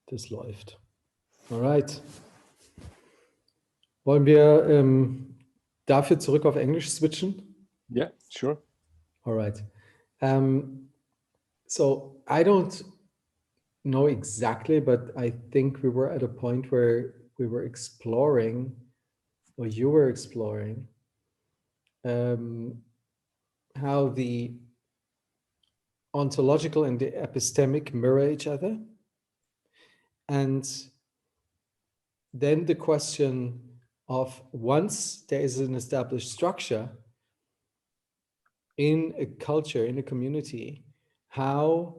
Das läuft. Alright. Wollen wir dafür zurück auf Englisch switchen? Yeah, sure. Alright. So I don't know exactly, but I think we were at a point where we were exploring, or you were exploring, how the ontological and the epistemic mirror each other. And then the question of, once there is an established structure in a culture, in a community, how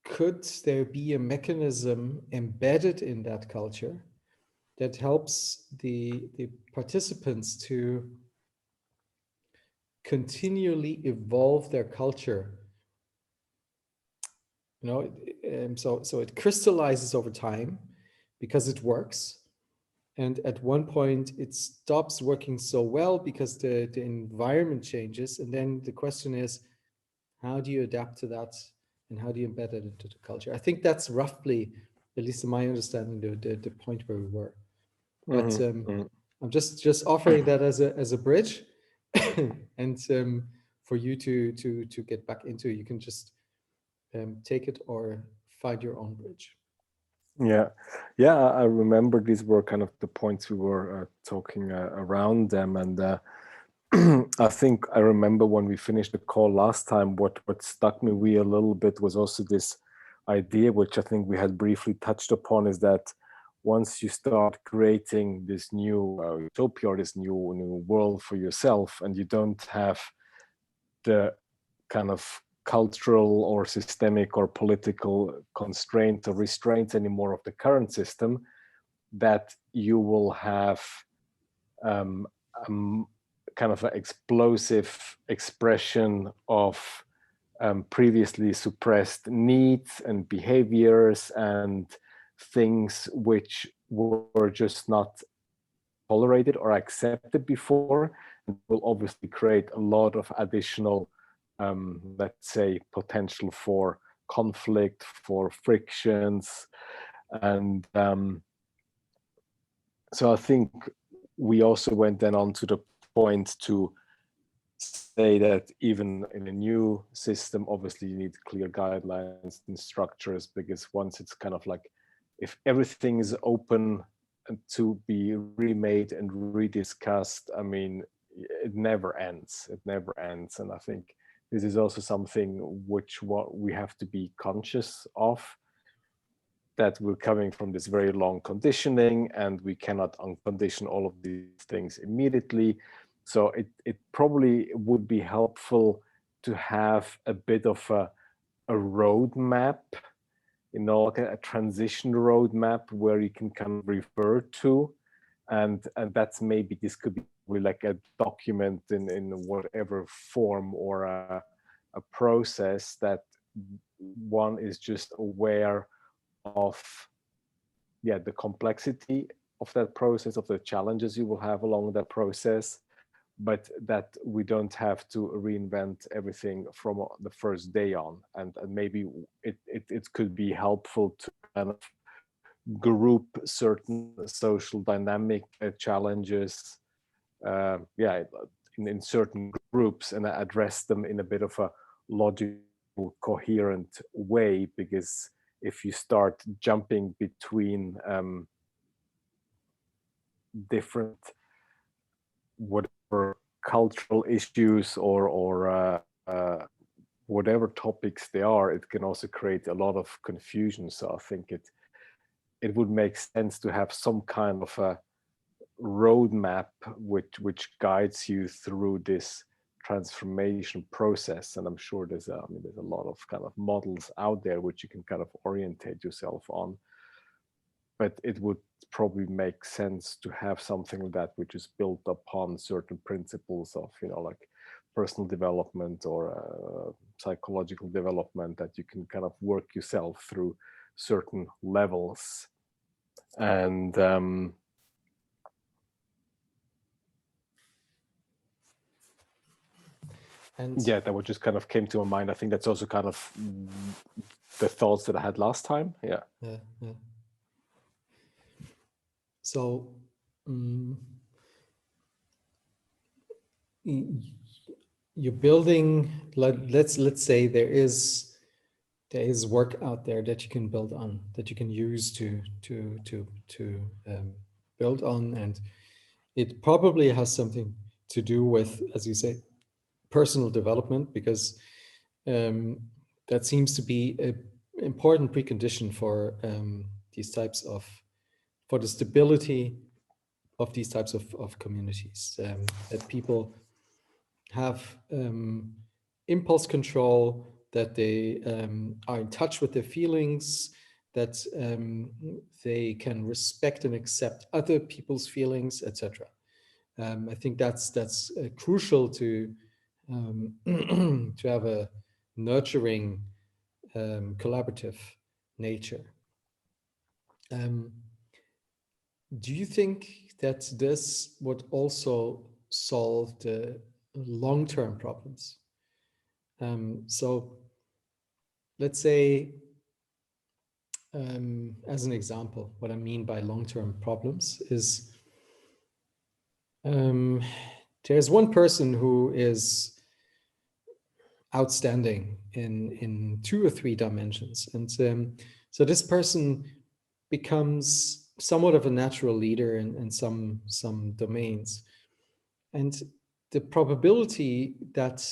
could there be a mechanism embedded in that culture that helps the participants to continually evolve their culture? You know, so it crystallizes over time because it works. And at one point it stops working so well because the environment changes. And then the question is, how do you adapt to that? And how do you embed it into the culture? I think that's roughly, at least in my understanding, the point where we were. But I'm just offering that as a bridge, and for you to get back into. You can just take it or find your own bridge. Yeah, I remember these were kind of the points we were talking around them, and I think I remember when we finished the call last time, what stuck me a little bit was also this idea, which I think we had briefly touched upon, is that once you start creating this new utopia, or this new world for yourself, and you don't have the kind of cultural or systemic or political constraint or restraints anymore of the current system, that you will have kind of an explosive expression of previously suppressed needs and behaviors and things which were just not tolerated or accepted before, and will obviously create a lot of additional let's say potential for conflict, for frictions. And so I think we also went then on to the point to say that even in a new system, obviously you need clear guidelines and structures, because once it's kind of like, if everything is open to be remade and rediscussed, I mean, it never ends. It never ends. And I think this is also something which we have to be conscious of, that we're coming from this very long conditioning, and we cannot uncondition all of these things immediately. So it probably would be helpful to have a bit of a roadmap, you know, like a transition roadmap where you can kind of refer to, and that's maybe, this could be like a document in whatever form, or a process that one is just aware of, the complexity of that process, of the challenges you will have along that process, but that we don't have to reinvent everything from the first day on. And maybe it could be helpful to kind of group certain social dynamic challenges in certain groups, and address them in a bit of a logical, coherent way. Because if you start jumping between different whatever cultural issues or whatever topics they are, it can also create a lot of confusion. So I think it would make sense to have some kind of a roadmap which guides you through this transformation process. And I'm sure there's a lot of kind of models out there which you can kind of orientate yourself on, but it would probably make sense to have something like that which is built upon certain principles of, you know, like personal development or psychological development, that you can kind of work yourself through certain levels. And yeah, that what just kind of came to my mind. I think that's also kind of the thoughts that I had last time. Yeah. So mm, you're building, let's say there is work out there that you can build on, that you can use to build on, and it probably has something to do with, as you say, personal development, because um, that seems to be an important precondition for these types of, for the stability of these types of communities, that people have impulse control, that they are in touch with their feelings, that they can respect and accept other people's feelings, etc. I think that's crucial to to have a nurturing, collaborative nature. Um, do you think that this would also solve the long-term problems? So let's say, as an example, what I mean by long-term problems is there's one person who is outstanding in 2 or 3 dimensions, and so this person becomes somewhat of a natural leader in some domains, and the probability that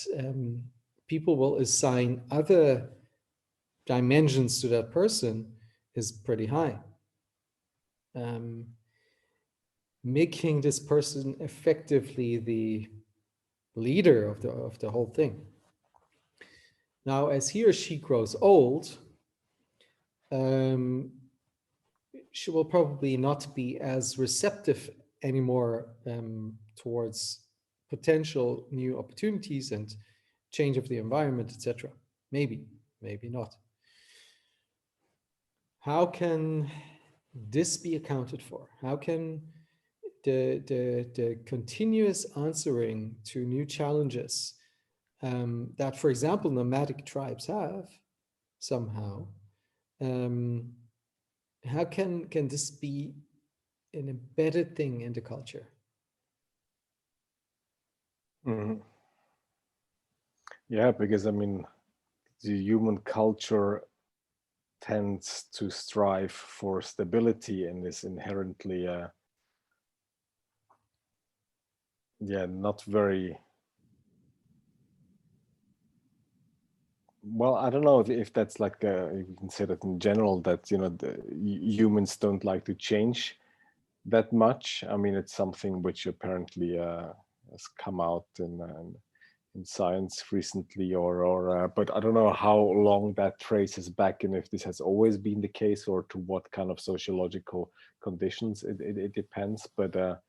people will assign other dimensions to that person is pretty high, um, making this person effectively the leader of the whole thing. Now, as he or she grows old, um, she will probably not be as receptive anymore towards potential new opportunities and change of the environment, etc. Maybe, maybe not. How can this be accounted for? How can the continuous answering to new challenges that, for example, nomadic tribes have somehow, um, how can this be an embedded thing in the culture? Mhm. Yeah, because I mean, the human culture tends to strive for stability and is inherently, yeah, not very well. I don't know if that's like you can say that in general, that you know humans don't like to change that much. I mean, it's something which apparently has come out in science recently, or but I don't know how long that traces back, and if this has always been the case, or to what kind of sociological conditions. It depends, but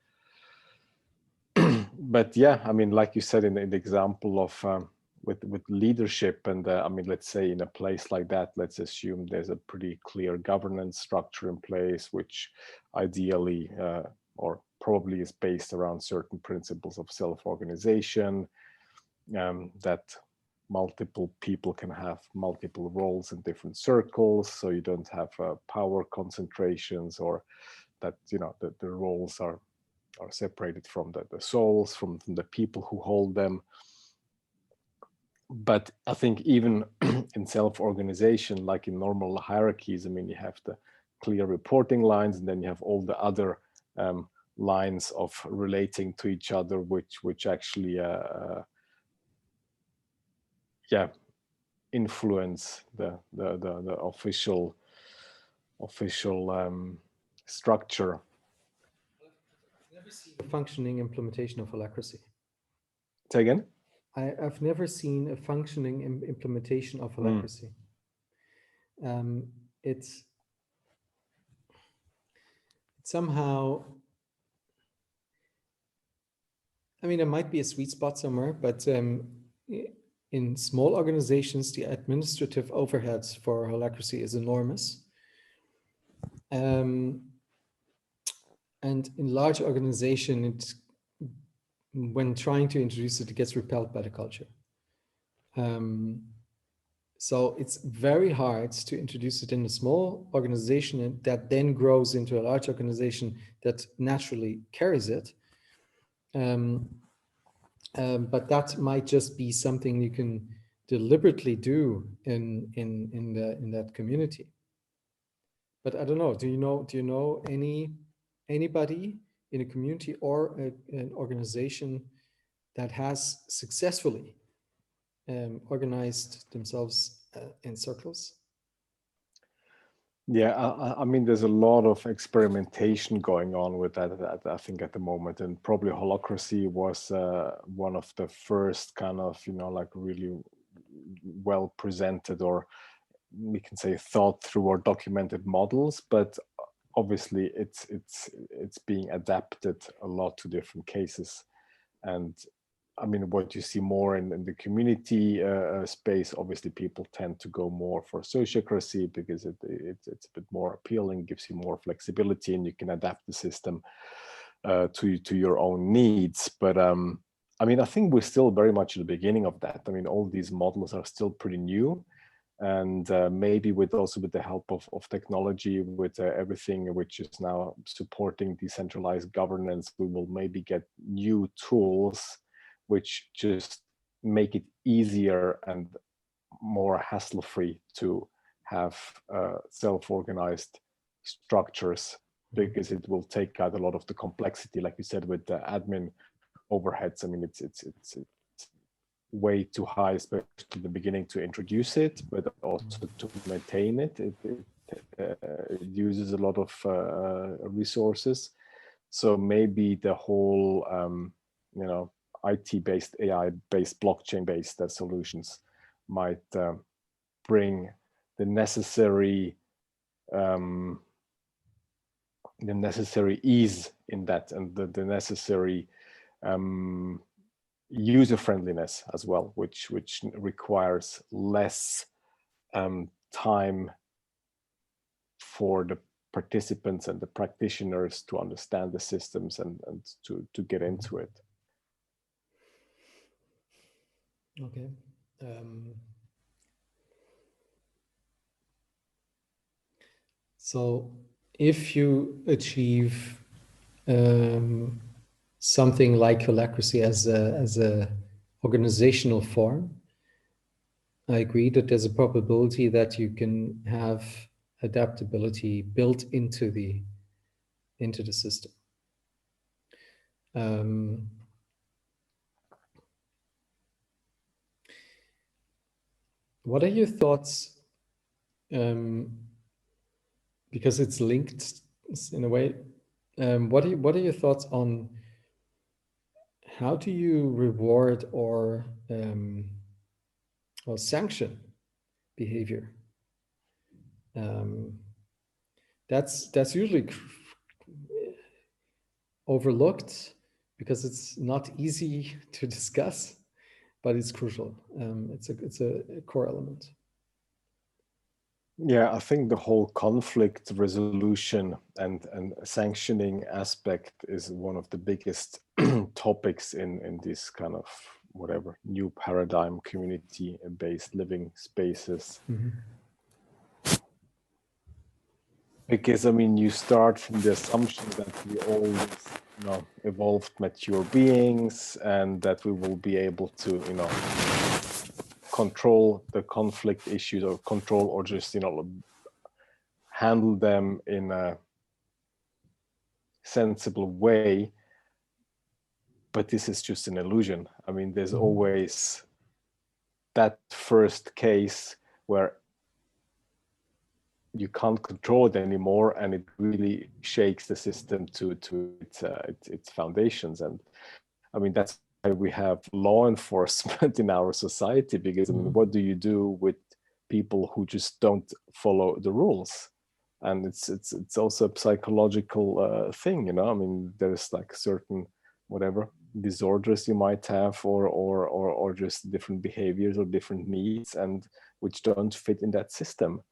but yeah, I mean, like you said in the example of with leadership, and I mean, let's say in a place like that, let's assume there's a pretty clear governance structure in place, which ideally or probably is based around certain principles of self-organization, that multiple people can have multiple roles in different circles, so you don't have power concentrations, or that you know the roles are separated from the souls, from the people who hold them. But I think even in self-organization, like in normal hierarchies, I mean, you have the clear reporting lines, and then you have all the other lines of relating to each other, which actually yeah, influence the official structure. I've never seen a functioning implementation of holacracy. Say again? I've never seen a functioning implementation of Mm. holacracy. Um, it's somehow, I mean, there might be a sweet spot somewhere, but in small organizations, the administrative overheads for holacracy is enormous. And in large organization, when trying to introduce it, it gets repelled by the culture. So it's very hard to introduce it in a small organization and that then grows into a large organization that naturally carries it. Um, but that might just be something you can deliberately do in that community. But I don't know. Do you know anybody in a community or an organization that has successfully organized themselves in circles? Yeah, I mean, there's a lot of experimentation going on with that, I think, at the moment, and probably holacracy was one of the first kind of, like really well presented, or we can say thought through or documented models. But obviously, it's being adapted a lot to different cases, and I mean, what you see more in the community space, obviously people tend to go more for sociocracy because it's a bit more appealing, gives you more flexibility, and you can adapt the system to your own needs. But I mean, I think we're still very much at the beginning of that. I mean, all these models are still pretty new, and maybe with the help of technology, with everything which is now supporting decentralized governance, we will maybe get new tools which just make it easier and more hassle-free to have self-organized structures, because it will take out a lot of the complexity, like you said, with the admin overheads. I mean, it's way too high, especially in the beginning, to introduce it, but also to maintain it. It uses a lot of resources. So maybe the whole, IT-based, AI-based, blockchain-based solutions might bring the necessary ease in that, and the necessary user friendliness as well, which requires less time for the participants and the practitioners to understand the systems and to get into it. Okay. So if you achieve something like holacracy as a organizational form, I agree that there's a probability that you can have adaptability built into the system. What are your thoughts? Because it's linked in a way. What are your thoughts on how do you reward or sanction behavior? That's usually overlooked because it's not easy to discuss, but it's crucial. It's a core element. Yeah, I think the whole conflict resolution and sanctioning aspect is one of the biggest topics in this kind of whatever new paradigm, community-based living spaces. Because I mean, you start from the assumption that we all, evolved mature beings, and that we will be able to, control the conflict issues, or control, or just, handle them in a sensible way. But this is just an illusion. I mean, there's always that first case where you can't control it anymore, and it really shakes the system to its foundations. And I mean, that's why we have law enforcement in our society, because I mean, what do you do with people who just don't follow the rules? And it's also a psychological thing, I mean, there's like certain whatever disorders you might have, or just different behaviors or different needs, and which don't fit in that system.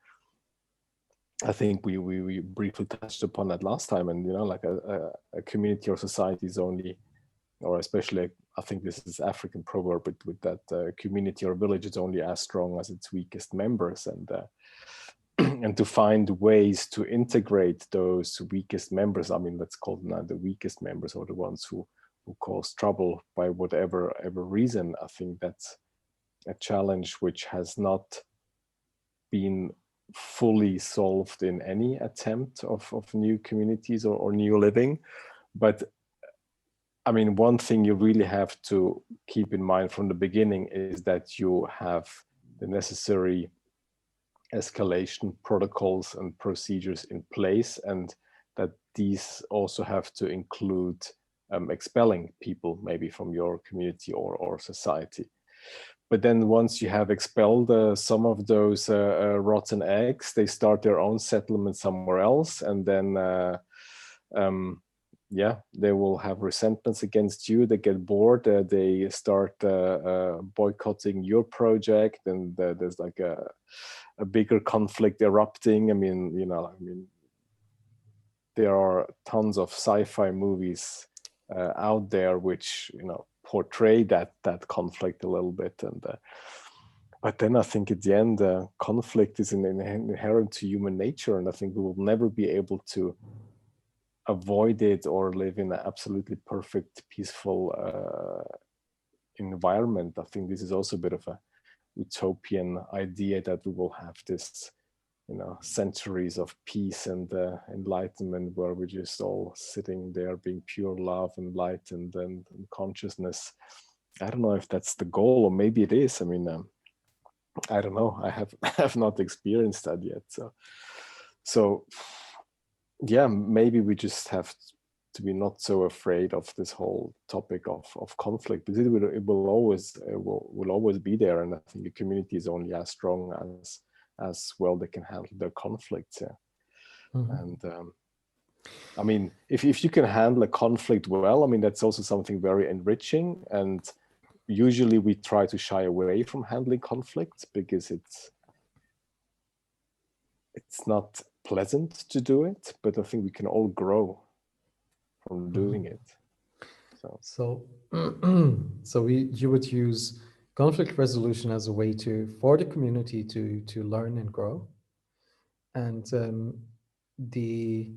I think we briefly touched upon that last time, and like a community or society is only or especially, I think this is African proverb, but with that community or village is only as strong as its weakest members, and and to find ways to integrate those weakest members. I mean, let's call them now the weakest members, or the ones who cause trouble by whatever reason. I think that's a challenge which has not been fully solved in any attempt of new communities or new living. But I mean, one thing you really have to keep in mind from the beginning is that you have the necessary escalation protocols and procedures in place, and that these also have to include expelling people maybe from your community or society. But then once you have expelled some of those rotten eggs, they start their own settlement somewhere else, and then yeah, they will have resentments against you. They get bored. They start boycotting your project, and there's like a bigger conflict erupting. I mean, you know, I mean, there are tons of sci-fi movies out there which, you know, portray that conflict a little bit, and but then I think at the end, conflict is inherent to human nature, and I think we will never be able to avoid it or live in an absolutely perfect, peaceful environment. I think this is also a bit of a utopian idea that we will have this, you know, centuries of peace and enlightenment where we're just all sitting there being pure love and light and consciousness. I don't know if that's the goal, or maybe it is. I mean, I don't know. I have not experienced that yet. So yeah, maybe we just have to be not so afraid of this whole topic of conflict, but it will always be there, and I think the community is only as strong as well they can handle their conflicts. Yeah. And I mean, if you can handle a conflict well, I mean, that's also something very enriching. And usually we try to shy away from handling conflicts because it's not pleasant to do it, but I think we can all grow from doing it. So you would use conflict resolution as a way for the community to learn and grow, and the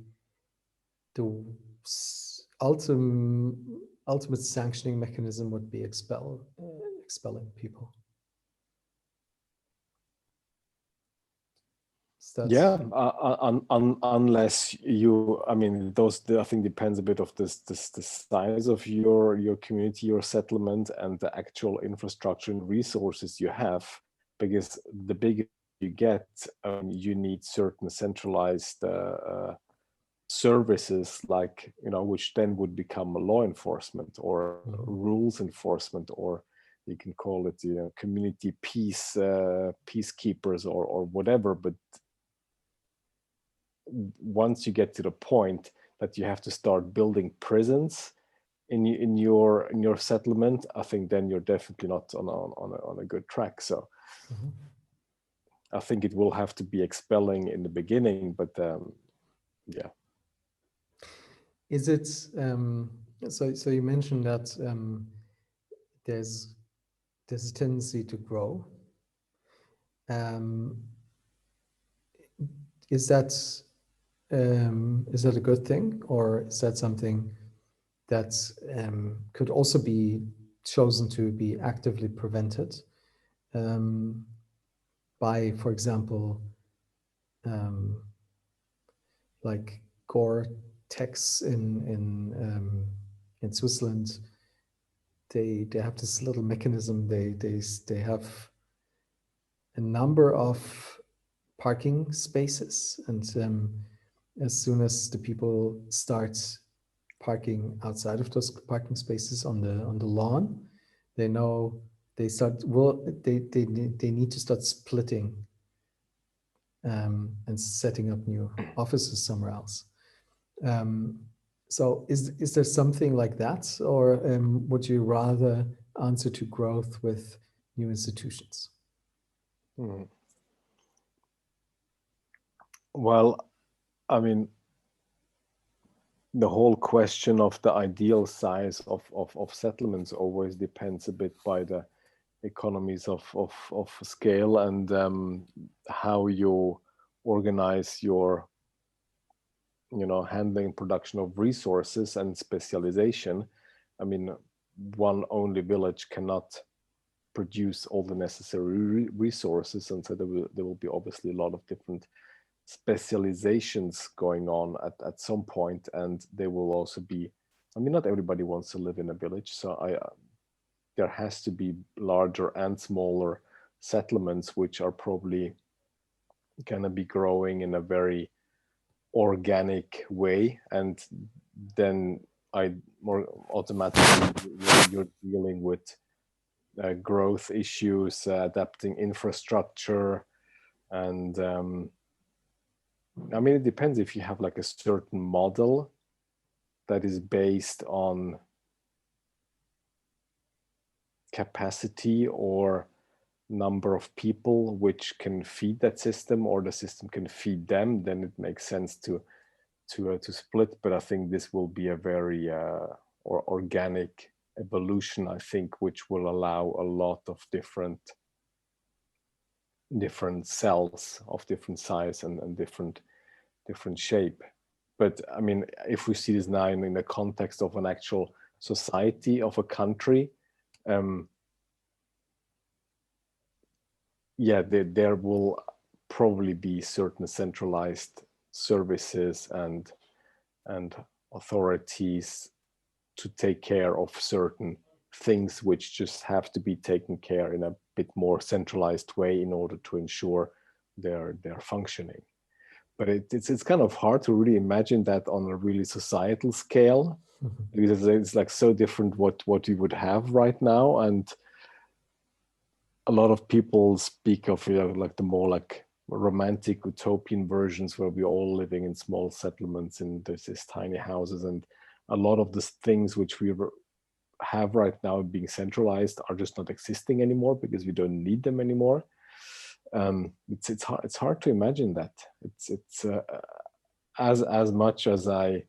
ultimate sanctioning mechanism would be expelling people. Yeah, unless you, I mean, I think depends a bit of the size of your community, your settlement, and the actual infrastructure and resources you have. Because the bigger you get, you need certain centralized services, like, you know, which then would become law enforcement or rules enforcement, or you can call it, you know, community peacekeepers or whatever. But once you get to the point that you have to start building prisons in your settlement, I think then you're definitely not on a good track. So I think it will have to be expelling in the beginning, but yeah. Is it so you mentioned that there's a tendency to grow. Is that a good thing, or is that something that could also be chosen to be actively prevented by, for example, like Gore-Tex in Switzerland? They have this little mechanism. They have a number of parking spaces, and as soon as the people start parking outside of those parking spaces on the lawn, they know they need to start splitting and setting up new offices somewhere else. So is there something like that, or would you rather answer to growth with new institutions? Well, I mean, the whole question of the ideal size of settlements always depends a bit by the economies of scale and how you organize your handling production of resources and specialization. I mean, one only village cannot produce all the necessary resources, and so there will be obviously a lot of different specializations going on at some point, and they will also be, I mean, not everybody wants to live in a village, so there has to be larger and smaller settlements which are probably going to be growing in a very organic way, and then I more automatically when you're dealing with growth issues, adapting infrastructure, and I mean, it depends if you have like a certain model that is based on capacity or number of people which can feed that system, or the system can feed them, then it makes sense to split. But I think this will be a very or organic evolution, I think, which will allow a lot of different cells of different size and different shape. But I mean, if we see this now in the context of an actual society of a country, yeah, there will probably be certain centralized services and authorities to take care of certain things which just have to be taken care in a bit more centralized way in order to ensure their functioning. But it's kind of hard to really imagine that on a really societal scale, because it's like so different what you would have right now. And a lot of people speak of like the more like romantic utopian versions where we're all living in small settlements and there's these tiny houses, and a lot of the things which we have right now being centralized are just not existing anymore because we don't need them anymore. It's hard to imagine that. It's as much as I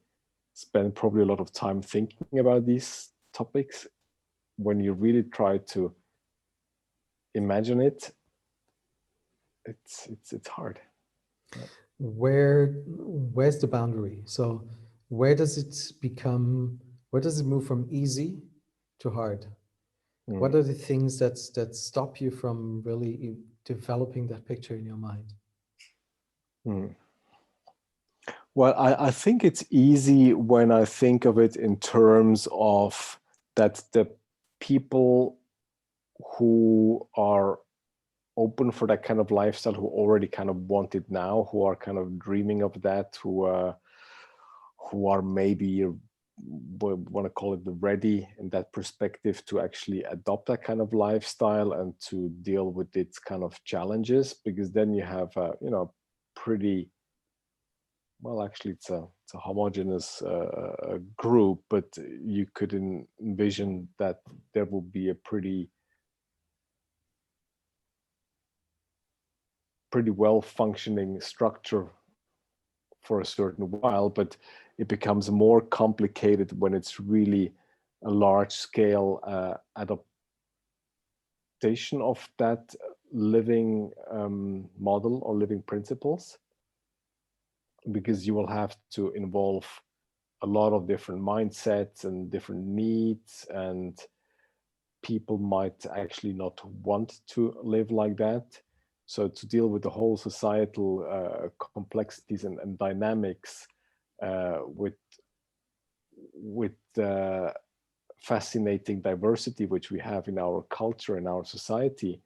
spend probably a lot of time thinking about these topics, when you really try to imagine it, it's hard. Where's the boundary? So where does it move from easy to hard? What are the things that stop you from really developing that picture in your mind? Well, I think it's easy when I think of it in terms of that the people who are open for that kind of lifestyle, who already kind of want it now, who are kind of dreaming of that, who are maybe want to call it the ready in that perspective to actually adopt that kind of lifestyle and to deal with its kind of challenges, because then you have pretty well, actually it's a homogeneous group, but you could envision that there will be a pretty well functioning structure for a certain while, but it becomes more complicated when it's really a large scale adaptation of that living model or living principles, because you will have to involve a lot of different mindsets and different needs, and people might actually not want to live like that. So to deal with the whole societal complexities and dynamics with the fascinating diversity which we have in our culture and our society,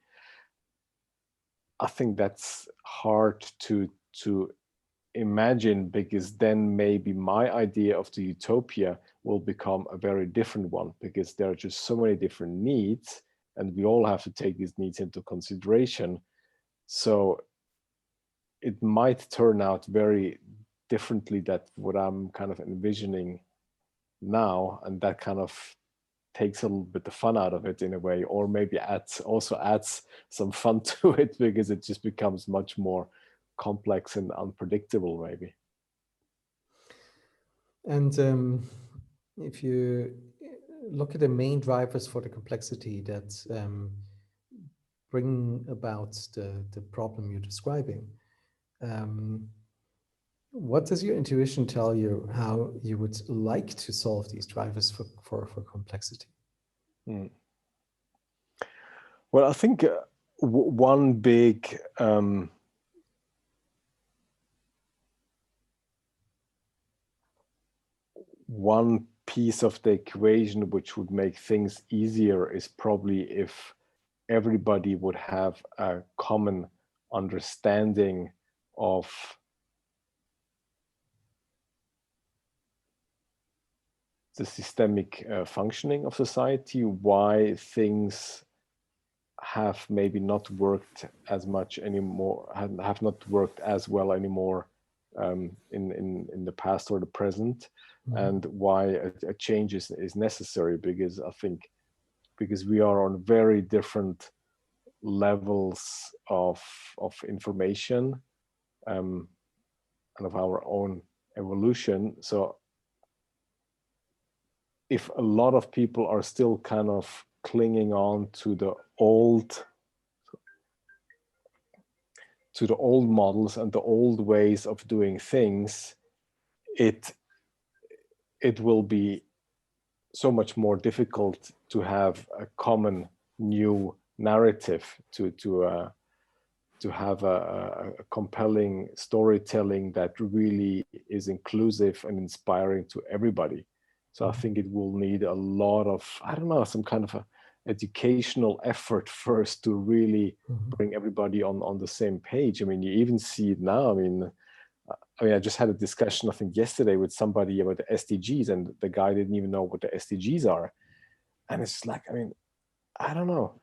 I think that's hard to imagine, because then maybe my idea of the utopia will become a very different one, because there are just so many different needs and we all have to take these needs into consideration. So it might turn out very differently that what I'm kind of envisioning now, and that kind of takes a little bit the fun out of it in a way, or maybe adds some fun to it, because it just becomes much more complex and unpredictable maybe. And if you look at the main drivers for the complexity that bring about the problem you're describing, what does your intuition tell you how you would like to solve these drivers for complexity? Mm. Well, I think one big one piece of the equation which would make things easier is probably if everybody would have a common understanding of the systemic functioning of society, why things have maybe not worked as much anymore, have not worked as well anymore in the past or the present, and why a change is necessary, because I think because we are on very different levels of information and of our own evolution. So if a lot of people are still kind of clinging on to the old models and the old ways of doing things, it will be so much more difficult to have a common new narrative, to have a compelling storytelling that really is inclusive and inspiring to everybody. So I think it will need a lot of, I don't know, some kind of a educational effort first to really bring everybody on the same page. I mean, you even see it now. I mean, I just had a discussion, I think yesterday, with somebody about the SDGs, and the guy didn't even know what the SDGs are. And it's like, I mean, I don't know,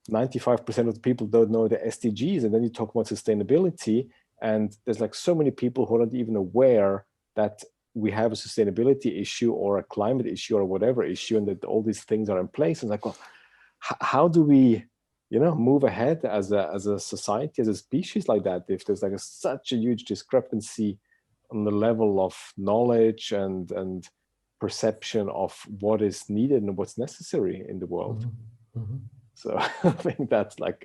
95% of the people don't know the SDGs. And then you talk about sustainability, and there's like so many people who are not even aware that we have a sustainability issue or a climate issue or whatever issue, and that all these things are in place. And like, well, how do we, move ahead as a society, as a species like that, if there's like such a huge discrepancy on the level of knowledge and perception of what is needed and what's necessary in the world? So I think that's like,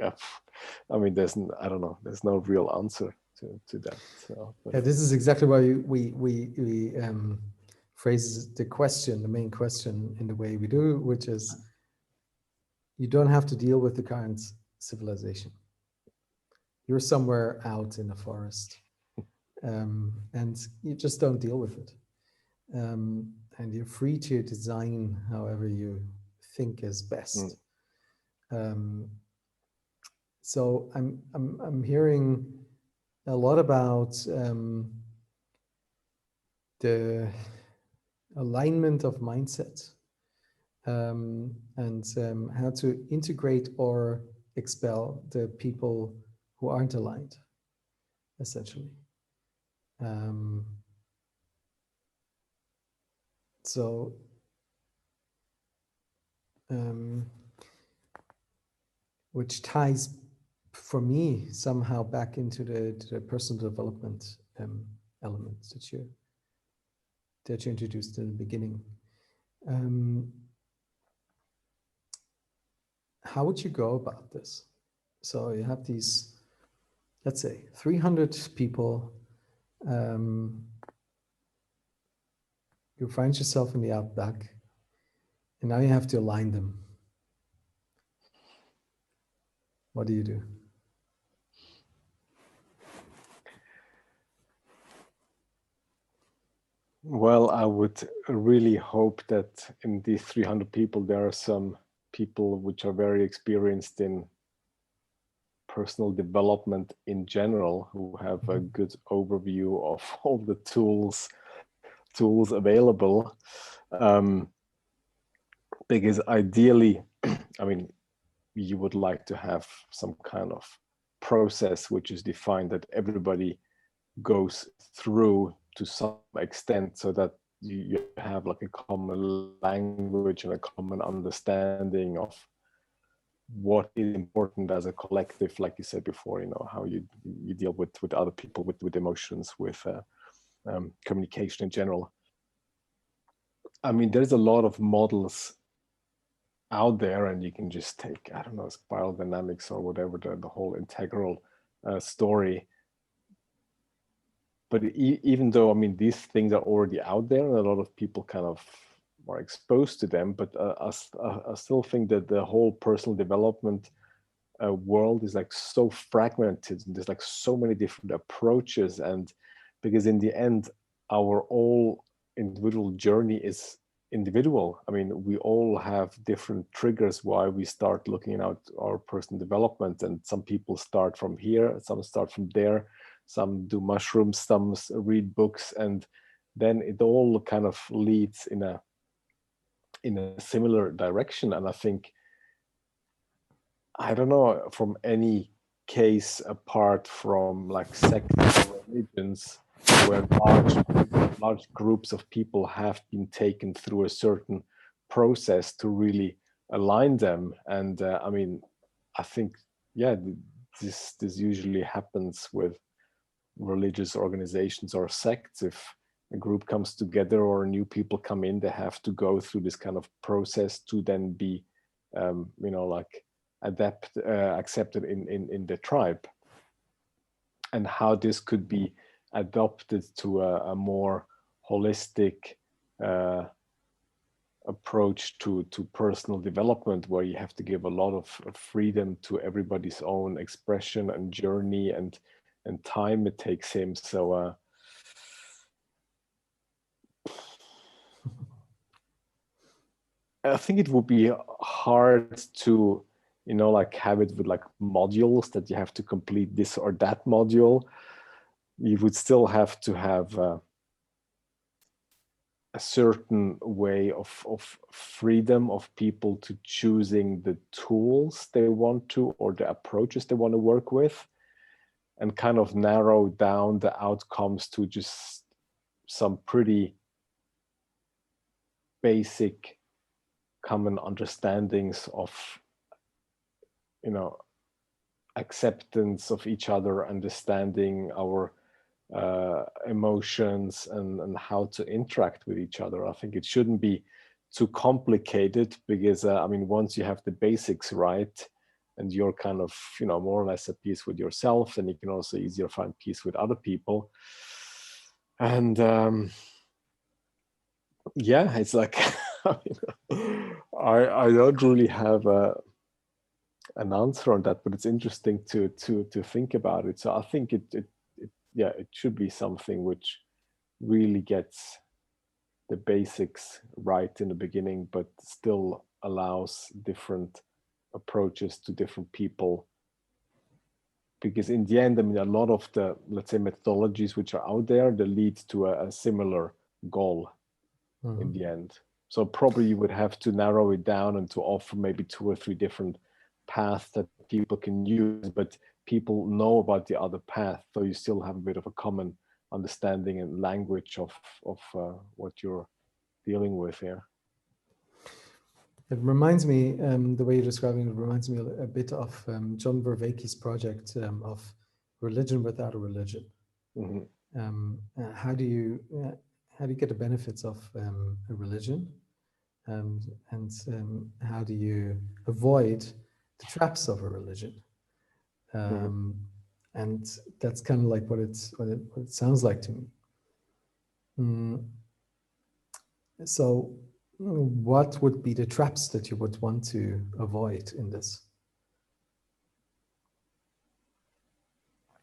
I mean, I don't know, there's no real answer to that. So, Yeah, this is exactly why we phrase the main question in the way we do, which is, you don't have to deal with the current civilization. You're somewhere out in the forest, and you just don't deal with it. And you're free to design however you think is best. So I'm hearing a lot about the alignment of mindset, and how to integrate or expel the people who aren't aligned, essentially. So which ties for me somehow back into the personal development elements that you introduced in the beginning. How would you go about this? So you have these, let's say, 300 people. You find yourself in the outback, and now you have to align them. What do you do? Well, I would really hope that in these 300 people, there are some people which are very experienced in personal development in general, who have a good overview of all the tools available. Because ideally, I mean, you would like to have some kind of process which is defined that everybody goes through to some extent, so that you have like a common language and a common understanding of what is important as a collective, like you said before, how you deal with other people, with emotions, with communication in general. I mean, there's a lot of models out there, and you can just take, I don't know, spiral dynamics or whatever, the whole integral story. But even though, I mean, these things are already out there and a lot of people kind of are exposed to them, but I still think that the whole personal development world is like so fragmented, and there's like so many different approaches. And because in the end, our all individual journey is individual. I mean, we all have different triggers why we start looking at our personal development, and some people start from here, some start from there, some do mushrooms, some read books, and then it all kind of leads in a similar direction. And I think, I don't know, from any case apart from like sects or religions, where large groups of people have been taken through a certain process to really align them. And I mean, I think, yeah, this usually happens with religious organizations or sects. If a group comes together or new people come in, they have to go through this kind of process to then be, like accepted in the tribe. And how this could be adopted to a more holistic approach to personal development, where you have to give a lot of freedom to everybody's own expression and journey and time it takes him. So I think it would be hard to, like have it with like modules that you have to complete this or that module. You would still have to have a certain way of freedom of people to choosing the tools they want to, or the approaches they want to work with, and kind of narrow down the outcomes to just some pretty basic common understandings of, acceptance of each other, understanding our emotions, and how to interact with each other. I think it shouldn't be too complicated, because I mean, once you have the basics right, and you're kind of, more or less at peace with yourself, and you can also easier find peace with other people. And yeah, it's like I don't really have an answer on that, but it's interesting to think about it. So I think it should be something which really gets the basics right in the beginning, but still allows different approaches to different people. Because in the end, I mean, a lot of the, let's say, methodologies which are out there, they lead to a similar goal in the end. So probably you would have to narrow it down and to offer maybe 2 or 3 different paths that people can use, but people know about the other path, so you still have a bit of a common understanding and language of what you're dealing with here. It reminds me, the way you're describing it reminds me a bit of John Vervaeke's project of religion without a religion. How do you get the benefits of a religion, and how do you avoid the traps of a religion? And that's kind of like what it sounds like to me. So what would be the traps that you would want to avoid in this?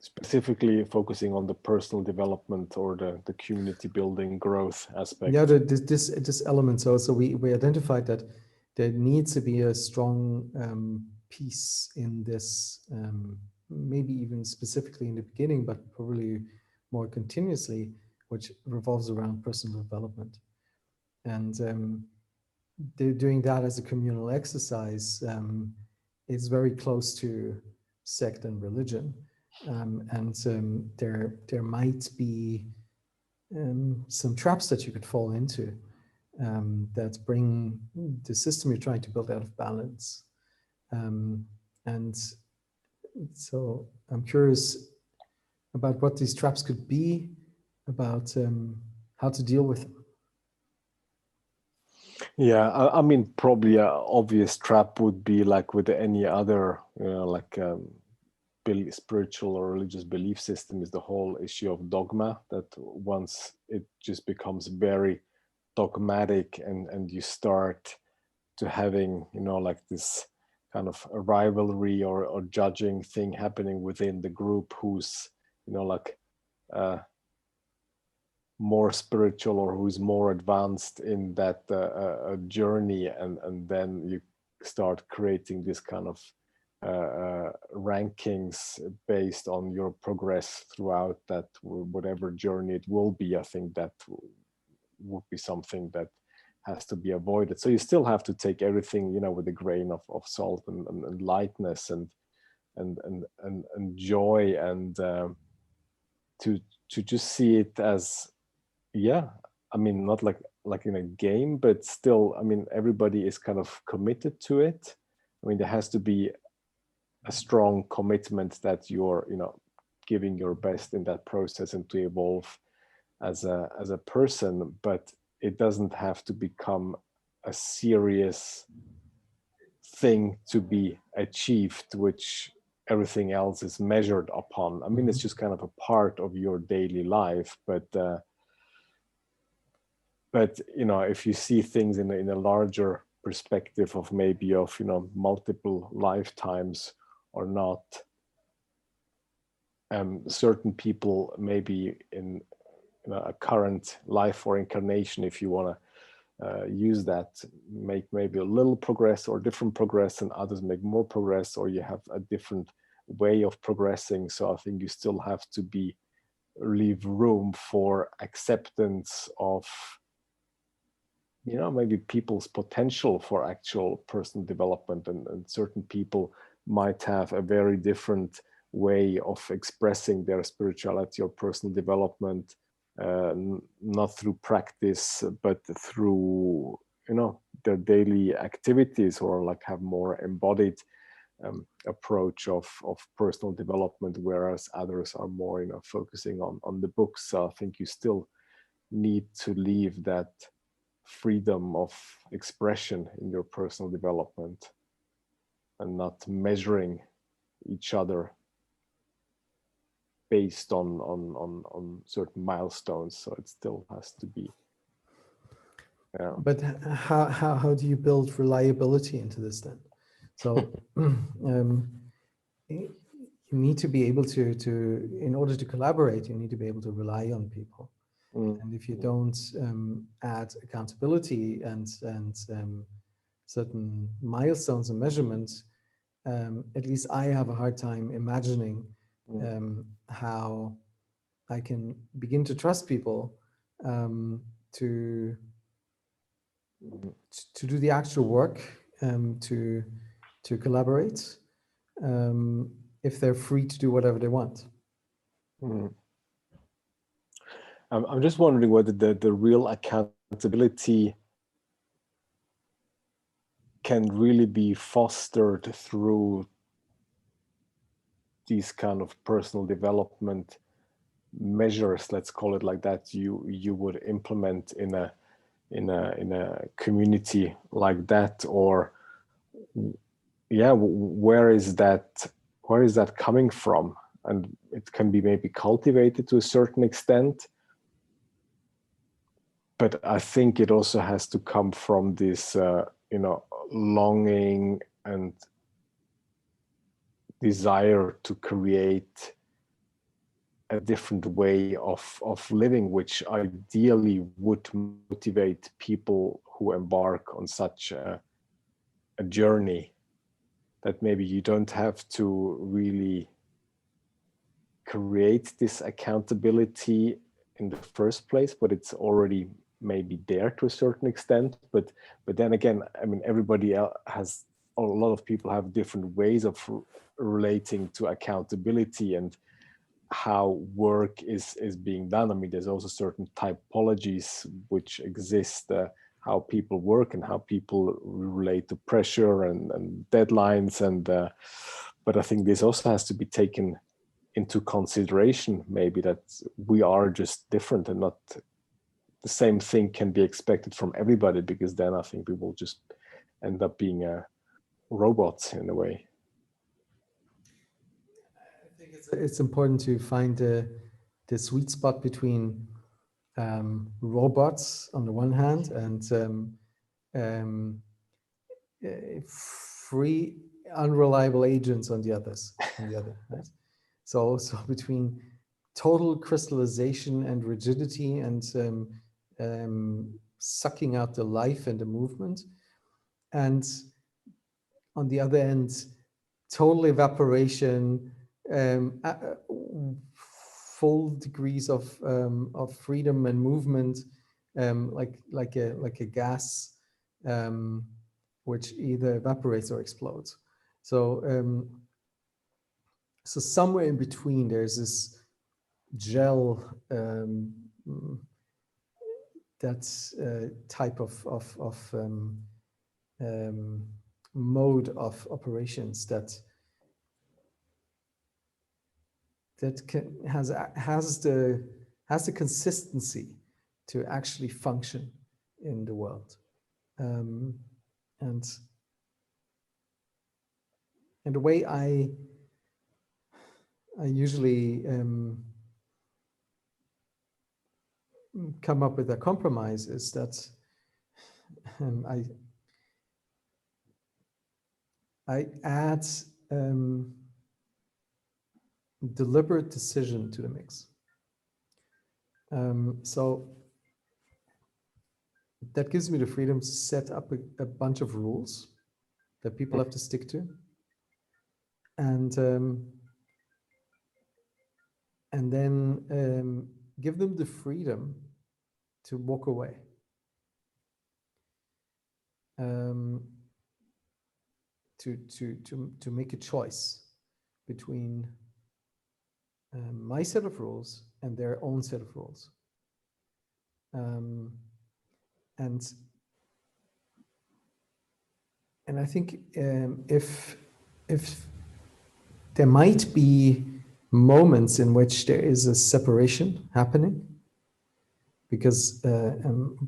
Specifically focusing on the personal development or the community building growth aspect. Yeah, this element. So we identified that there needs to be a strong piece in this, maybe even specifically in the beginning, but probably more continuously, which revolves around personal development. And doing that as a communal exercise is very close to sect and religion. There might be some traps that you could fall into that bring the system you're trying to build out of balance. And so I'm curious about what these traps could be, about how to deal with them. Yeah, I mean, probably an obvious trap would be like with any other, like spiritual or religious belief system, is the whole issue of dogma. That once it just becomes very dogmatic, and you start to having, like this kind of a rivalry or judging thing happening within the group, who's, like more spiritual or who's more advanced in that journey, and then you start creating this kind of rankings based on your progress throughout that, whatever journey it will be. I think that would be something that has to be avoided. So you still have to take everything, with a grain of salt, and lightness, and joy, and to just see it as, yeah, I mean, not like in a game, but still, I mean, everybody is kind of committed to it. I mean, there has to be a strong commitment that you're, giving your best in that process, and to evolve as a person, but it doesn't have to become a serious thing to be achieved, which everything else is measured upon. I mean, it's just kind of a part of your daily life, but if you see things in a larger perspective of maybe of multiple lifetimes or not, certain people maybe in a current life or incarnation, if you want to use that, make maybe a little progress or different progress, and others make more progress, or you have a different way of progressing. So I think you still have to leave room for acceptance of maybe people's potential for actual personal development, and certain people might have a very different way of expressing their spirituality or personal development, not through practice, but through their daily activities, or like have more embodied approach of personal development, whereas others are more focusing on the books. So I think you still need to leave that freedom of expression in your personal development, and not measuring each other based on certain milestones. So it still has to be. Yeah. But how do you build reliability into this then? So you need to be able to in order to collaborate, you need to be able to rely on people. And if you don't add accountability and certain milestones and measurements, at least I have a hard time imagining how I can begin to trust people to do the actual work, to collaborate, if they're free to do whatever they want. I'm just wondering whether the real accountability can really be fostered through these kind of personal development measures, let's call it like that, you would implement in a community like that, or where is that coming from? And it can be maybe cultivated to a certain extent, but I think it also has to come from this longing and desire to create a different way of living, which ideally would motivate people who embark on such a journey, that maybe you don't have to really create this accountability in the first place, but it's already maybe there to a certain extent. But then again, I mean, everybody has, or a lot of people have different ways of relating to accountability and how work is being done. I mean, there's also certain typologies which exist, how people work and how people relate to pressure and deadlines, and but I think this also has to be taken into consideration, maybe, that we are just different and not the same thing can be expected from everybody, because then I think we will just end up being robots in a way. I think it's important to find the sweet spot between robots on the one hand and free, unreliable agents on the other. Right? So between total crystallization and rigidity and sucking out the life and the movement, and on the other end, total evaporation, full degrees of freedom and movement, like a gas, which either evaporates or explodes. So so somewhere in between, there's this gel, that type of mode of operations that has the consistency to actually function in the world, and the way I usually come up with a compromise is that I add deliberate decision to the mix. So that gives me the freedom to set up a bunch of rules that people have to stick to, and then give them the freedom to walk away. To make a choice between my set of rules and their own set of rules. And I think if there might be moments in which there is a separation happening because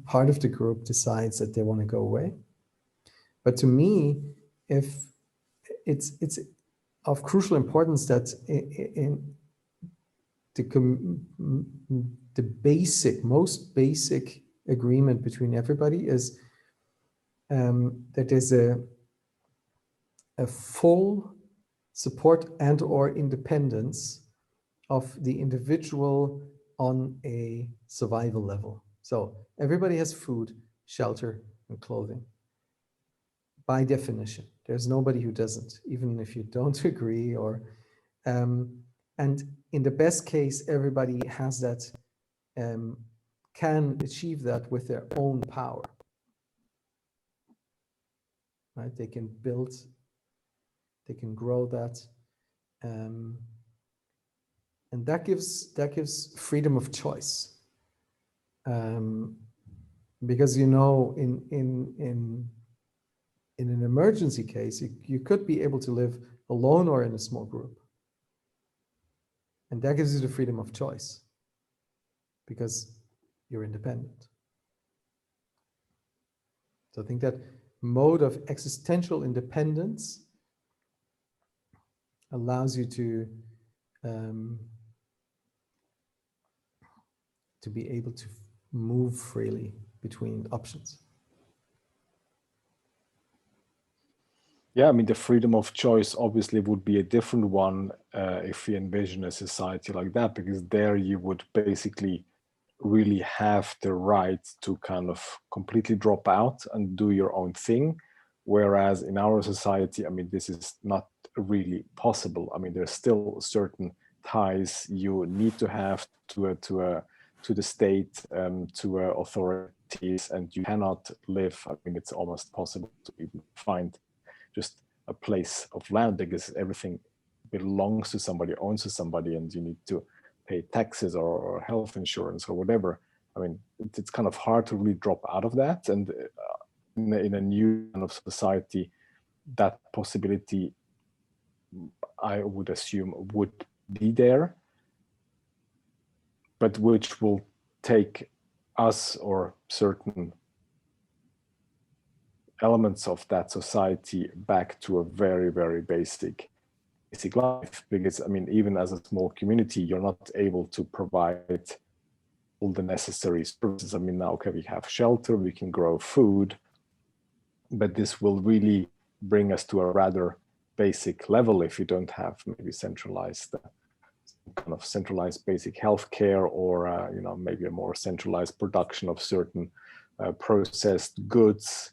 part of the group decides that they want to go away. But to me, if it's of crucial importance that in the most basic agreement between everybody is that there's a full support and or independence of the individual on a survival level. So everybody has food, shelter, and clothing. By definition, there's nobody who doesn't, even if you don't agree or and in the best case, everybody has that, can achieve that with their own power. Right? They can build, they can grow that, and that gives freedom of choice. Because in an emergency case, you could be able to live alone or in a small group. And that gives you the freedom of choice because you're independent. So I think that mode of existential independence allows you to be able to move freely between options. Yeah, I mean, the freedom of choice obviously would be a different one if we envision a society like that, because there you would basically really have the right to kind of completely drop out and do your own thing. Whereas in our society, I mean, this is not really possible. I mean, there's still certain ties you need to have to the state, to authorities, and you cannot live. I mean, it's almost possible to even find just a place of land because everything belongs to somebody, owns to somebody, and you need to pay taxes or health insurance or whatever. I mean, it's kind of hard to really drop out of that. And in a new kind of society, that possibility, I would assume, would be there, but which will take us or certain elements of that society back to a very, very basic life. Because I mean, even as a small community, you're not able to provide all the necessary services. I mean, now, okay, we have shelter, we can grow food, but this will really bring us to a rather basic level if you don't have maybe centralized kind of centralized basic healthcare, or you know, maybe a more centralized production of certain processed goods,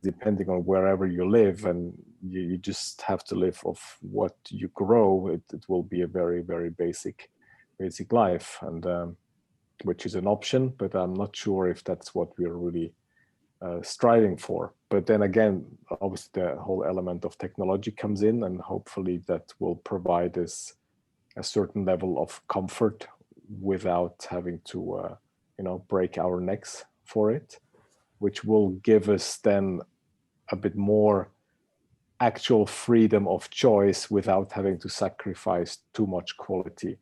depending on wherever you live, and you just have to live off what you grow. It will be a very, very basic life, and which is an option, but I'm not sure if that's what we're really striving for. But then again, obviously the whole element of technology comes in, and hopefully that will provide us a certain level of comfort without having to you know, break our necks for it, which will give us then a bit more actual freedom of choice without having to sacrifice too much quality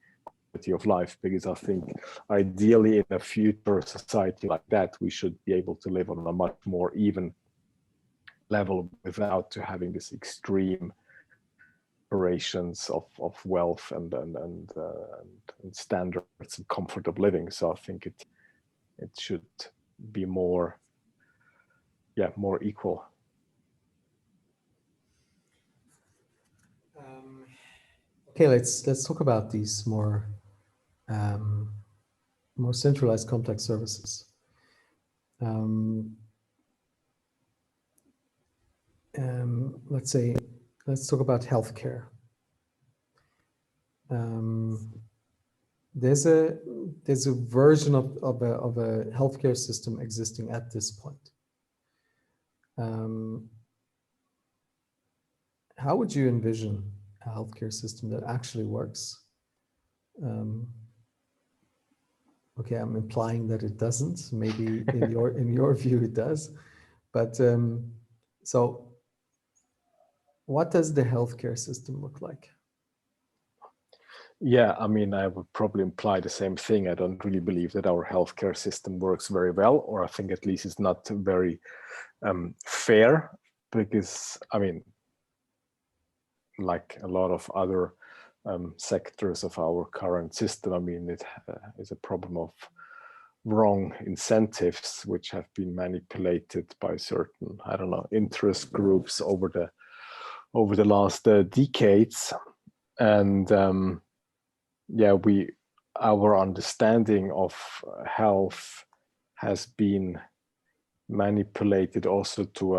of life. Because I think ideally in a future society like that, we should be able to live on a much more even level without having this extreme separations of wealth and standards and comfort of living. So I think it should be more, yeah, more equal. Okay, let's talk about these more centralized complex services. Let's talk about healthcare. There's a version of a healthcare system existing at this point. How would you envision a healthcare system that actually works? Okay, I'm implying that it doesn't. Maybe in your view it does, but so what does the healthcare system look like? Yeah, I mean, I would probably imply the same thing. I don't really believe that our healthcare system works very well, or I think at least it's not very fair, because I mean, like a lot of other sectors of our current system, I mean, it is a problem of wrong incentives which have been manipulated by certain, I don't know, interest groups over the last decades. And yeah, our understanding of health has been manipulated also to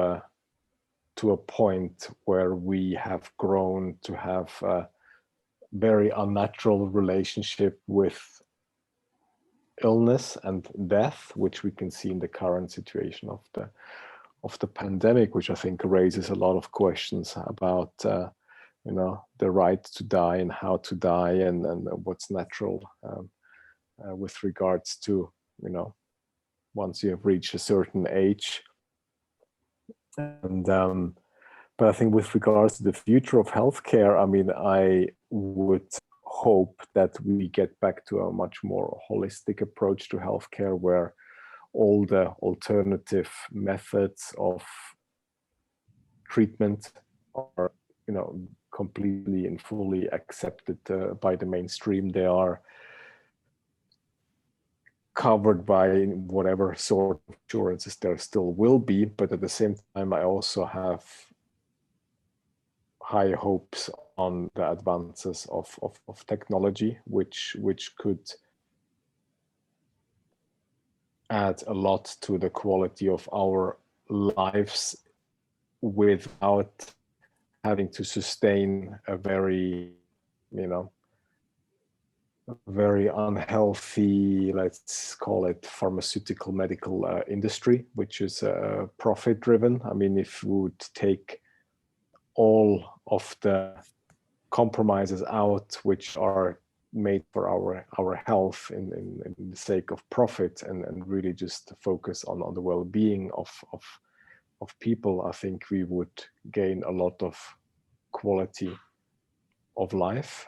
a point where we have grown to have a very unnatural relationship with illness and death, which we can see in the current situation of the pandemic, which I think raises a lot of questions about you know, the right to die and how to die, and what's natural with regards to, you know, once you have reached a certain age. And but I think with regards to the future of healthcare, I mean, I would hope that we get back to a much more holistic approach to healthcare, where all the alternative methods of treatment are, you know, completely and fully accepted by the mainstream. They are covered by whatever sort of insurances there still will be, but at the same time, I also have high hopes on the advances of technology, which could add a lot to the quality of our lives without having to sustain a very, you know, very unhealthy, let's call it pharmaceutical medical industry, which is profit driven. I mean, if we would take all of the compromises out which are made for our health in the sake of profit, and really just focus on the well-being of people, I think we would gain a lot of quality of life.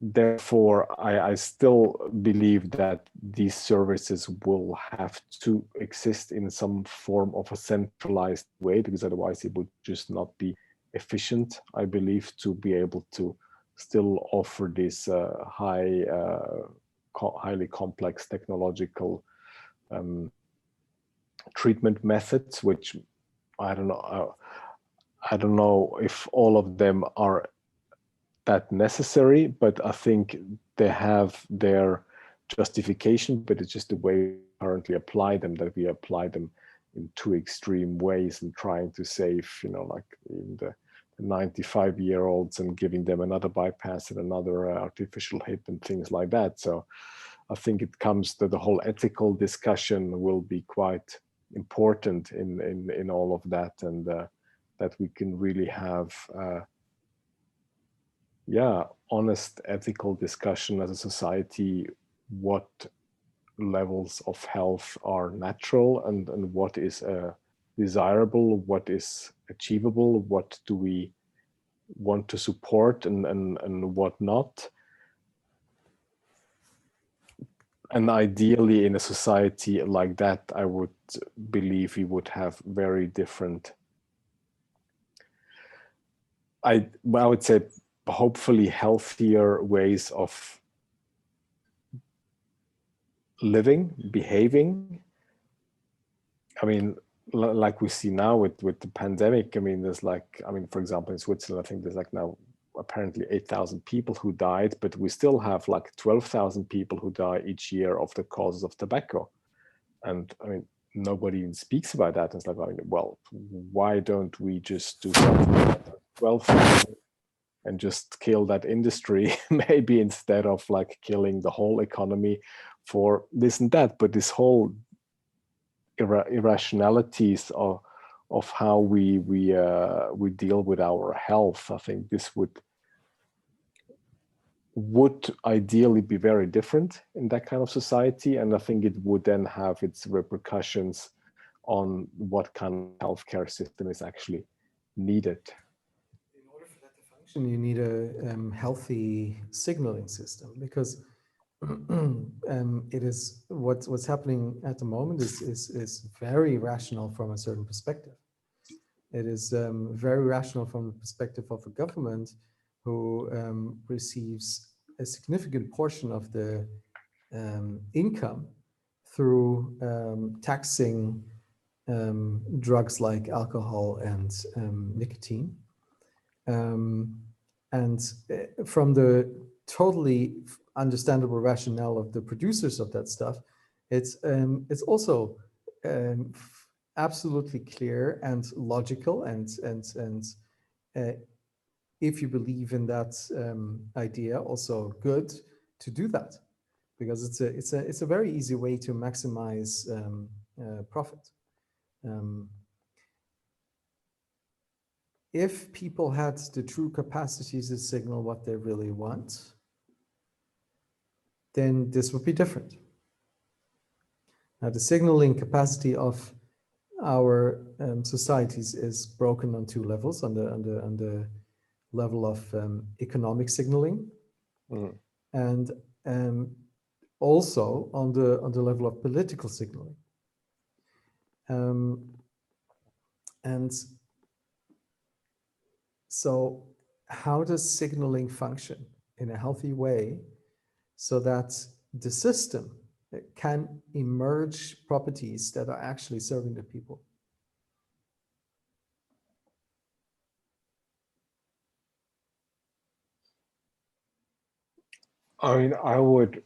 therefore, I still believe that these services will have to exist in some form of a centralized way, because otherwise it would just not be efficient, I believe, to be able to still offer these highly complex technological treatment methods, which I don't know. I don't know if all of them are that necessary, but I think they have their justification, but it's just the way we currently apply them, that we apply them in two extreme ways, and trying to save, like in the 95-year-olds and giving them another bypass and another artificial hip and things like that. So I think it comes to the whole ethical discussion will be quite important in all of that, and that we can really have honest ethical discussion as a society, what levels of health are natural and what is desirable, what is achievable, what do we want to support and what not. And ideally, in a society like that, I would believe we would have very different, I would say, hopefully healthier ways of living, behaving. I mean, like we see now with the pandemic, I mean, there's for example, in Switzerland, I think there's now apparently 8,000 people who died, but we still have 12,000 people who die each year of the causes of tobacco. And I mean, nobody even speaks about that. It's well, why don't we just do something about 12,000 and just kill that industry, maybe, instead of killing the whole economy for this and that. But this whole irrationalities of how we deal with our health, I think this would ideally be very different in that kind of society, and I think it would then have its repercussions on what kind of healthcare system is actually needed. In order for that to function, you need a healthy signaling system, because it is what's happening at the moment is very rational from a certain perspective. It is very rational from the perspective of a government who receives a significant portion of the income through taxing drugs like alcohol and nicotine. And from the totally understandable rationale of the producers of that stuff, it's also absolutely clear and logical, and if you believe in that idea, also good to do that, because it's a very easy way to maximize profit. If people had the true capacities to signal what they really want, then this would be different. Now, the signaling capacity of our societies is broken on two levels: on the level of economic signaling, and also on the level of political signaling. And so, how does signaling function in a healthy way so that the system can emerge properties that are actually serving the people? I mean, I would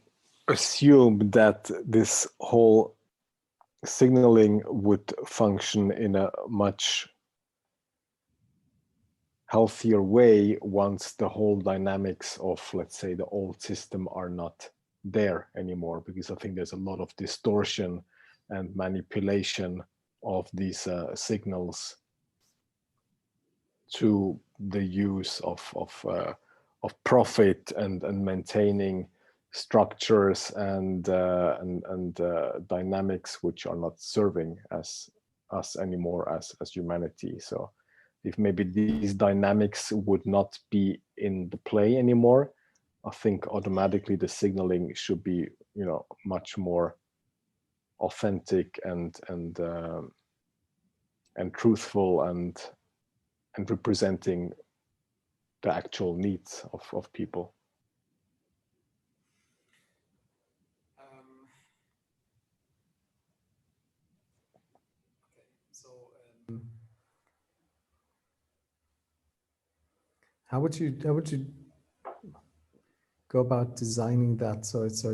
assume that this whole signaling would function in a much healthier way once the whole dynamics of, let's say, the old system are not there anymore, because I think there's a lot of distortion and manipulation of these signals to the use of profit and maintaining structures and dynamics which are not serving us anymore as humanity. So if maybe these dynamics would not be in the play anymore, I think automatically the signaling should be, much more authentic and truthful and representing the actual needs of people. So, how would you go about designing that so it's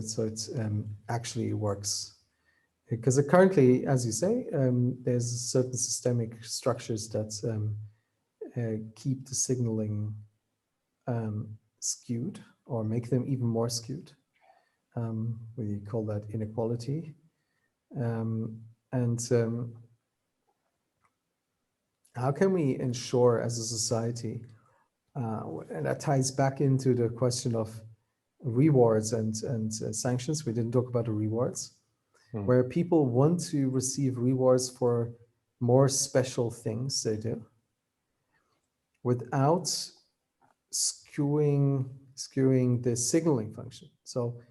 actually works? Because currently, as you say, there's certain systemic structures that keep the signaling skewed or make them even more skewed. We call that inequality. How can we ensure as a society, and that ties back into the question of rewards and sanctions. We didn't talk about the rewards, where people want to receive rewards for more special things they do without skewing the signaling function. So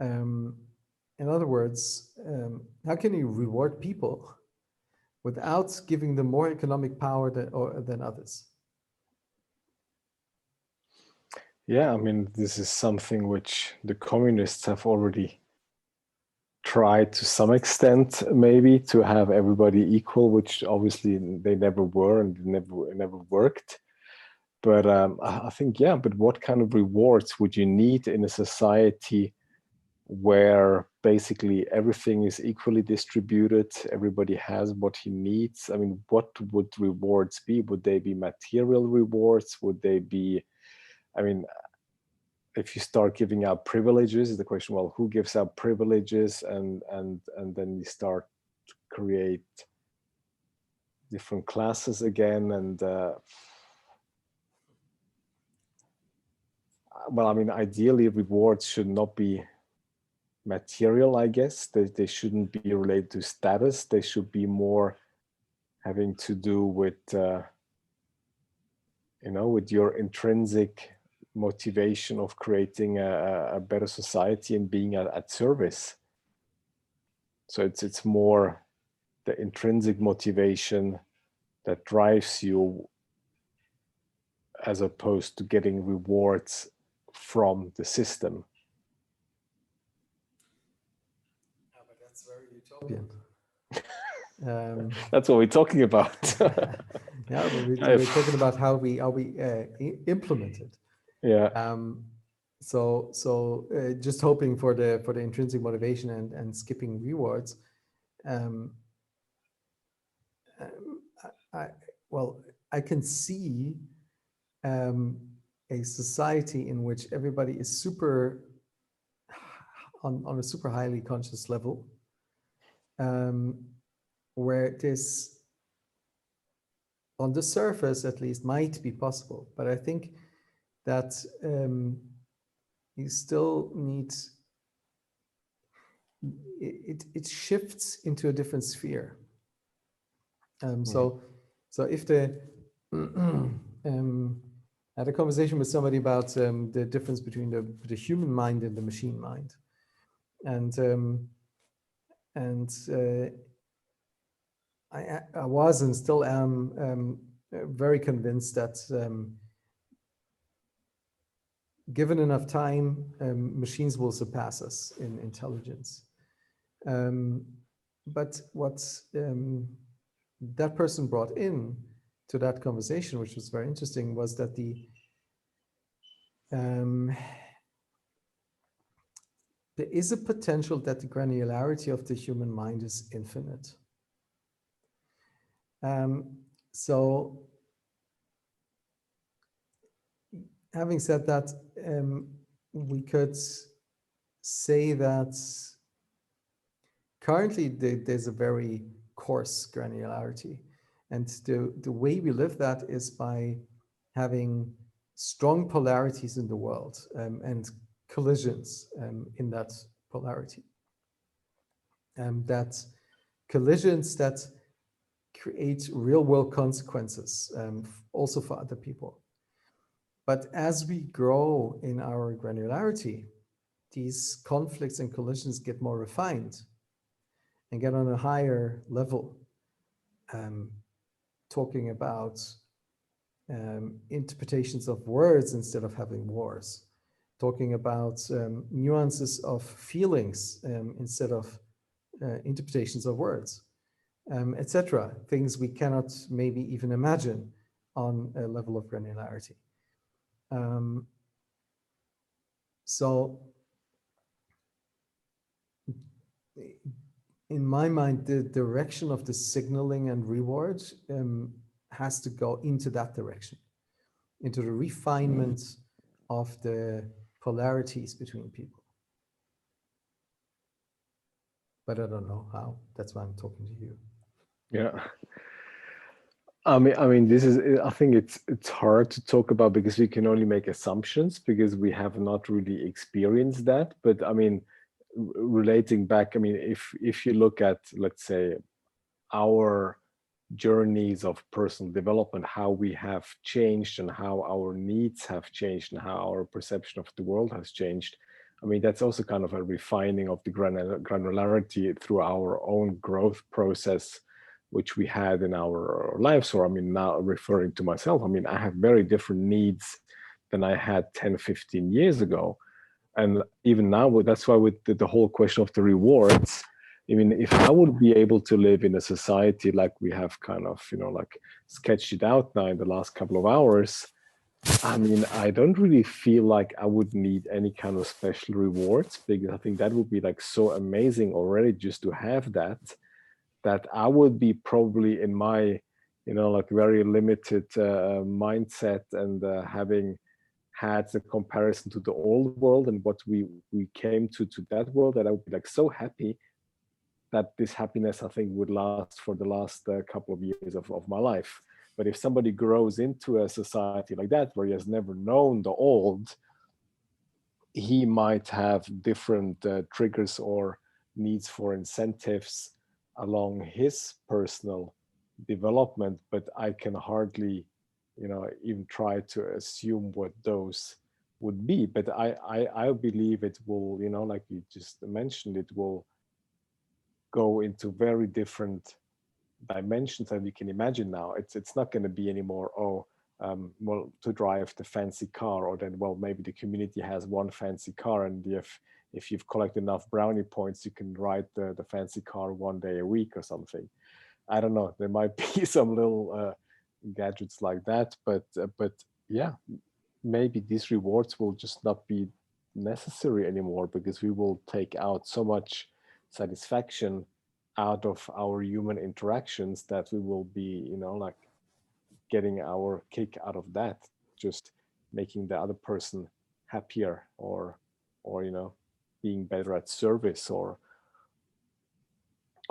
in other words, how can you reward people without giving them more economic power than others? Yeah, I mean, this is something which the communists have already tried to some extent, maybe, to have everybody equal, which obviously they never were and never worked. But I think, yeah, but what kind of rewards would you need in a society where basically everything is equally distributed, everybody has what he needs? I mean, what would rewards be? Would they be material rewards? Would they be, I mean, if you start giving out privileges, the question, well, who gives out privileges? And then you start to create different classes again. And well, I mean, ideally rewards should not be material, I guess. They shouldn't be related to status. They should be more having to do with, with your intrinsic motivation of creating a better society and being at service. So it's more the intrinsic motivation that drives you, as opposed to getting rewards from the system. Yeah, but that's very utopian. That's what we're talking about. Yeah, but we're talking about how we implement it. Yeah. So just hoping for the intrinsic motivation and skipping rewards. I can see a society in which everybody is super on a super highly conscious level, where this, on the surface at least, might be possible. But I think that you still need, it shifts into a different sphere. So if the I had a conversation with somebody about the difference between the human mind and the machine mind, and I was and still am very convinced that given enough time, machines will surpass us in intelligence. But what that person brought in to that conversation, which was very interesting, was that there is a potential that the granularity of the human mind is infinite. So having said that, we could say that currently there's a very coarse granularity, and the way we live that is by having strong polarities in the world and collisions in that polarity. That collisions that create real world consequences also for other people. But as we grow in our granularity, these conflicts and collisions get more refined and get on a higher level, talking about interpretations of words instead of having wars, talking about nuances of feelings instead of interpretations of words, etc. Things we cannot maybe even imagine on a level of granularity. So in my mind, the direction of the signaling and reward has to go into that direction, into the refinement of the polarities between people. But I don't know how. That's why I'm talking to you. Yeah. I mean, this is. I think it's hard to talk about because we can only make assumptions because we have not really experienced that. But I mean, relating back, I mean, if you look at, let's say, our journeys of personal development, how we have changed and how our needs have changed and how our perception of the world has changed. I mean, that's also kind of a refining of the granularity through our own growth process, which we had in our lives. Or, I mean, now referring to myself, I mean, I have very different needs than I had 10, 15 years ago. And even now, that's why with the whole question of the rewards, I mean, if I would be able to live in a society like we have kind of, like sketched it out now in the last couple of hours, I mean, I don't really feel like I would need any kind of special rewards, because I think that would be like so amazing already just to have that I would be probably in my, like very limited mindset and having had the comparison to the old world and what we came to that world, that I would be like so happy that this happiness, I think, would last for the last couple of years of my life. But if somebody grows into a society like that, where he has never known the old, he might have different triggers or needs for incentives along his personal development. But I can hardly, even try to assume what those would be. But I believe it will, like you just mentioned, it will go into very different dimensions than we can imagine now. It's not going to be anymore, well, to drive the fancy car, or then, well, maybe the community has one fancy car, and if you've collected enough brownie points, you can ride the fancy car one day a week or something. I don't know. There might be some little gadgets like that, but yeah, maybe these rewards will just not be necessary anymore, because we will take out so much satisfaction out of our human interactions that we will be, like getting our kick out of that, just making the other person happier, or being better at service, or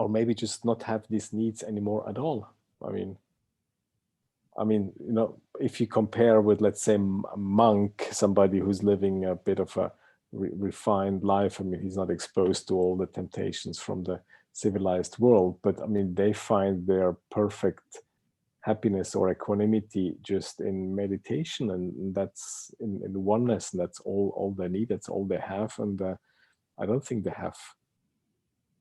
maybe just not have these needs anymore at all. I mean, if you compare with, let's say, a monk, somebody who's living a bit of a refined life, I mean, he's not exposed to all the temptations from the civilized world, but I mean, they find their perfect happiness or equanimity just in meditation, and that's in oneness, and that's all they need, that's all they have. And I don't think they have,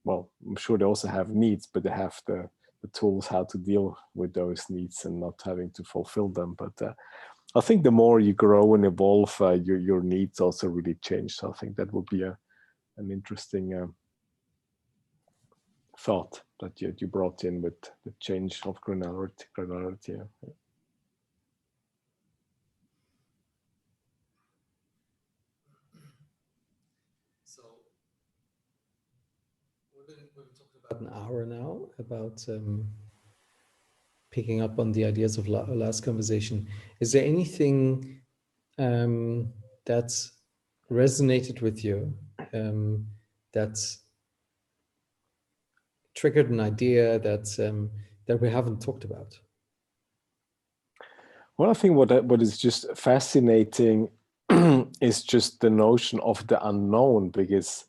well, I'm sure they also have needs, but they have the tools how to deal with those needs and not having to fulfill them. But I think the more you grow and evolve, your needs also really change. So I think that would be an interesting thought that you brought in with the change of granularity. So we've been talking about an hour now about picking up on the ideas of last conversation. Is there anything that's resonated with you, that's triggered an idea that we haven't talked about? Well, I think what is just fascinating is just the notion of the unknown, because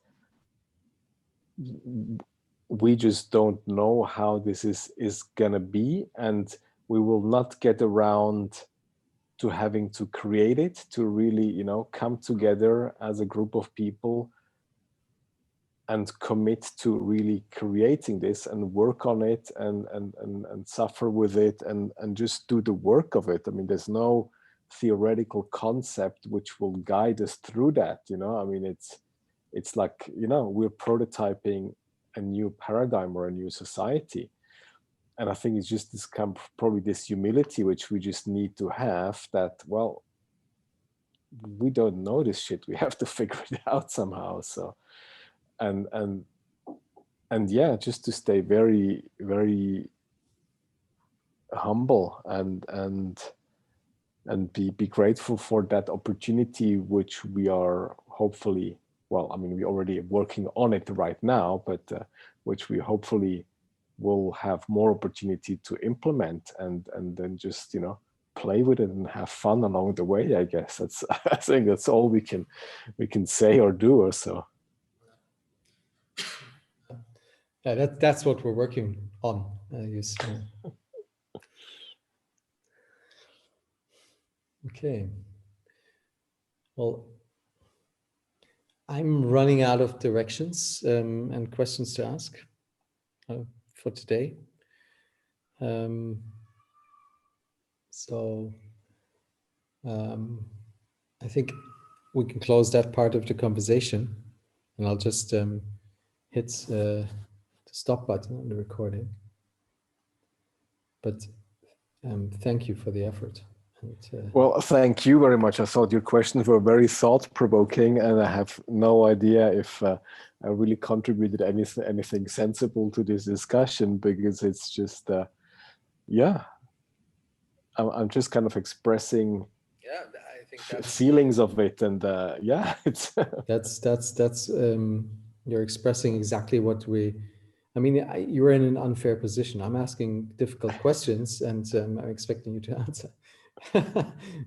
we just don't know how this is gonna be, and we will not get around to having to create it, to really, you know, come together as a group of people and commit to really creating this and work on it and suffer with it and just do the work of it. I mean, there's no theoretical concept which will guide us through that, you know. I mean, it's like, you know, we're prototyping a new paradigm or a new society. And I think it's just this kind of probably this humility which we just need to have, that, well, we don't know this shit. We have to figure it out somehow. So, and yeah, just to stay very, very humble and be grateful for that opportunity, which we are hopefully, well, I mean, we're already working on it right now, but which we hopefully will have more opportunity to implement and then just, you know, play with it and have fun along the way. I guess that's I think that's all we can say or do or so. Yeah, that's what we're working on. Okay. Well, I'm running out of directions and questions to ask for today. So I think we can close that part of the conversation, and I'll just hit the stop button on the recording. But thank you for the effort. And, well, thank you very much. I thought your questions were very thought-provoking, and I have no idea if I really contributed anything sensible to this discussion, because it's just, yeah, I'm just kind of expressing I think that's feelings of it, and yeah, it's that's you're expressing exactly what we. I mean, you're in an unfair position. I'm asking difficult questions, and I'm expecting you to answer,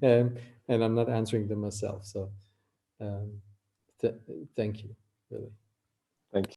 and I'm not answering them myself. So, thank you, really. Thank you.